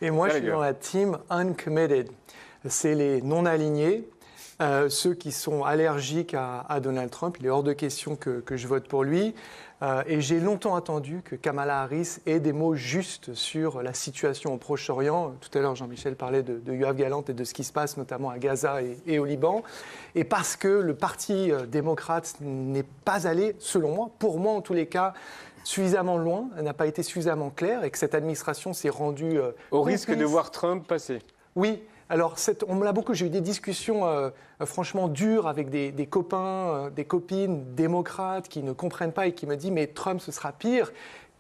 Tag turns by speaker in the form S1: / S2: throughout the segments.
S1: Et moi, je suis dans la team uncommitted. C'est les non-alignés, ceux qui sont allergiques à Donald Trump. Il est hors de question que je vote pour lui. Et j'ai longtemps attendu que Kamala Harris ait des mots justes sur la situation au Proche-Orient. Tout à l'heure, Jean-Michel parlait de Yoav Gallant et de ce qui se passe notamment à Gaza et au Liban. Et parce que le Parti démocrate n'est pas allé, selon moi, pour moi en tous les cas, suffisamment loin, n'a pas été suffisamment clair et que cette administration s'est rendue...
S2: au risque de voir Trump passer.
S1: Oui. Alors, on me l'a beaucoup, j'ai eu des discussions franchement dures avec des copains, des copines démocrates qui ne comprennent pas et qui me disent « mais Trump, ce sera pire ».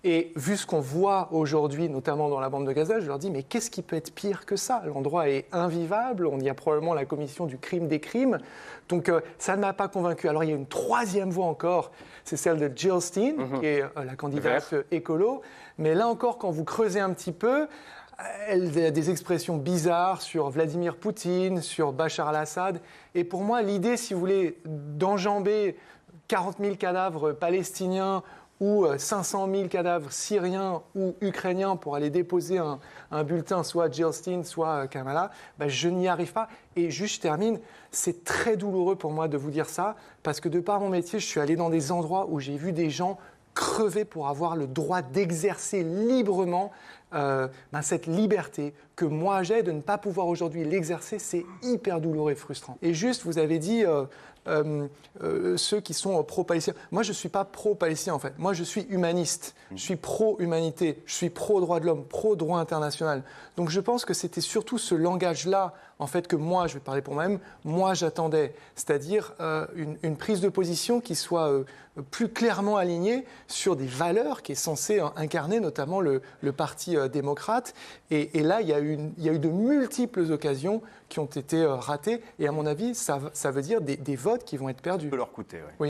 S1: Et vu ce qu'on voit aujourd'hui, notamment dans la bande de Gaza, je leur dis « mais qu'est-ce qui peut être pire que ça ? L'endroit est invivable, on y a probablement la commission du crime des crimes ». Donc, ça ne m'a pas convaincu. Alors, il y a une troisième voie encore, c'est celle de Jill Stein, qui est la candidate écolo. Mais là encore, quand vous creusez un petit peu, elle a des expressions bizarres sur Vladimir Poutine, sur Bachar al-Assad. Et pour moi, l'idée, si vous voulez, d'enjamber 40 000 cadavres palestiniens ou 500 000 cadavres syriens ou ukrainiens pour aller déposer un bulletin, soit Jill Stein, soit Kamala, je n'y arrive pas. Et juste, je termine, c'est très douloureux pour moi de vous dire ça, parce que de par mon métier, je suis allé dans des endroits où j'ai vu des gens crever pour avoir le droit d'exercer librement cette liberté que moi j'ai de ne pas pouvoir aujourd'hui l'exercer, c'est hyper douloureux et frustrant. Et juste, vous avez dit ceux qui sont pro-palestiniens. Moi, je ne suis pas pro-palestinien en fait. Moi, je suis humaniste. Je suis pro-humanité. Je suis pro-droit de l'homme, pro-droit international. Donc, je pense que c'était surtout ce langage-là en fait que moi, je vais parler pour moi-même, moi j'attendais. C'est-à-dire une prise de position qui soit plus clairement alignée sur des valeurs qui est censée incarner notamment le Parti démocrate. Et là, il y a eu de multiples occasions qui ont été ratées. Et à mon avis, ça veut dire des votes qui vont être perdus.
S3: Ça peut leur coûter, oui.
S1: Oui.